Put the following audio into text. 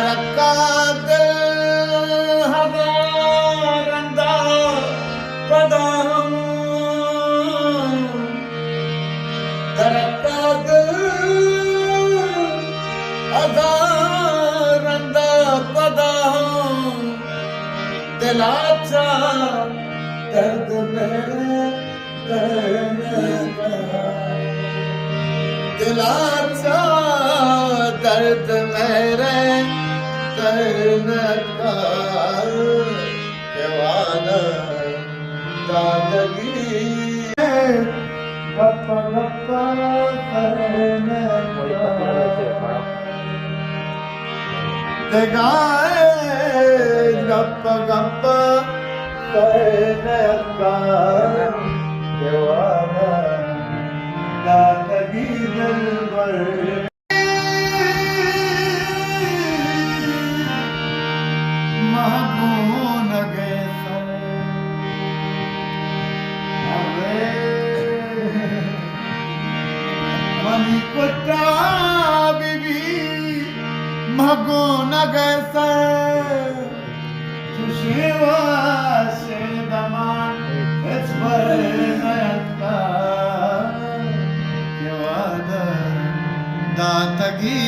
तरक्का दिल हजारंदा कदम तरक्का दिल हजारंदा कदम दिलाचा दर्द मेरे दिलाचा दर्द मेरे करने का जवाना दादगी गप्पा गप्पा करने गाए गप्पा गप्पा करने का जवाना दादगी दिलबर महबून गए मनी कुत्ता बीबी महबून गए सुशिवा से दमान इस पर नयनका दातगी